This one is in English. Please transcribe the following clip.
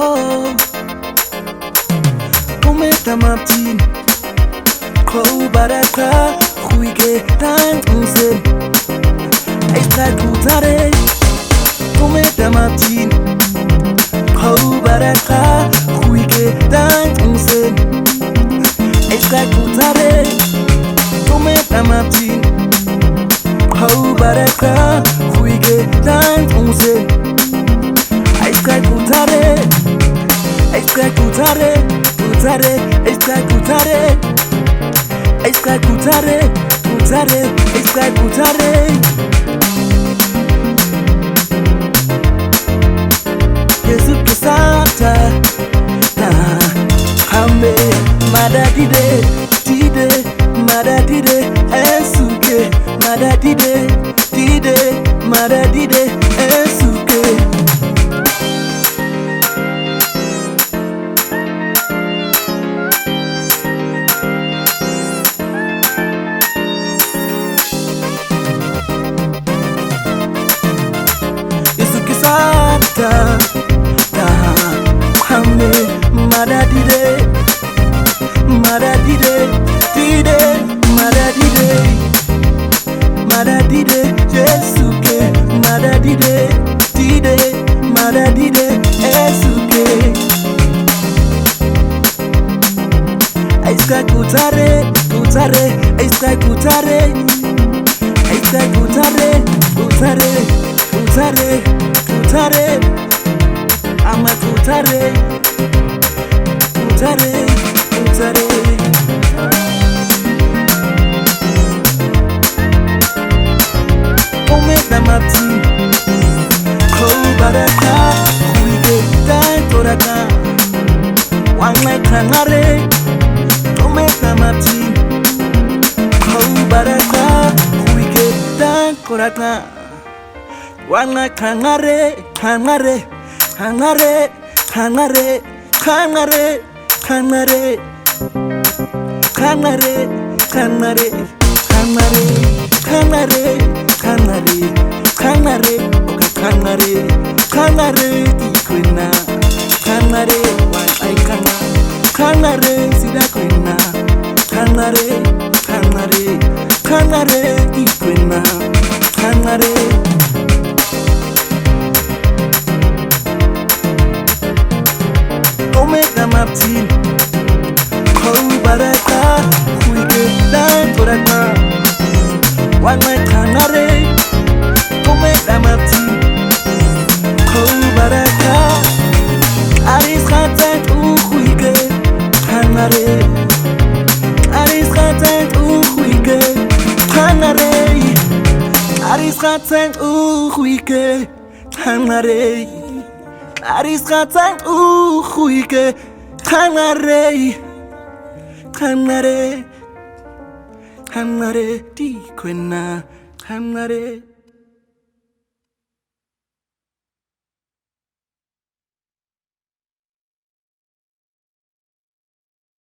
Oh, umeta maptin Kau baraka Huike tan unsen Esta kutare Umeta maptin Kau baraka Huike tan unsen Esta kutare Umeta maptin Kau baraka Huike tan unsen Esta kutare Esta kutare Kutare Esta kutare Esta kutare Kutare Esta kutare Yesu kisata Na Hame Madadide Dide Madadide Esuke Madadide Dide Madadide Esuke Sata Da Hame Madadide Madadide Dide Madadide Madadide Jesuke Madadide Dide Madadide Esuke Aiska kutare Kutare Aiska kutare Aiska kutare Kutare Kutare Kutare, I'm a kutare, kutare, kutare. Ometa mapti, kou baraka, huike dan toraka. Wangai kangare, ometa mapti, kou baraka, huike dan toraka. Wana kangare, kangare, kangare, kangare, kangare, kangare, kangare, kangare, kangare, kangare, kangare, kangare, oka kangare, kangare di kwena, kangare wan ai kanga, kangare sida kwena, kangare, kangare, kangare di kwena, kangare. Ometa maptin Kou baraka Huike dan toraka Wangai kangare Ometa maptin Kou baraka Aris khatan huike Kangare Aris khatan huike Kangare Aris khatan huike Kangare Aris khatan huike Kangare Kangare Kangare di kwena Kangare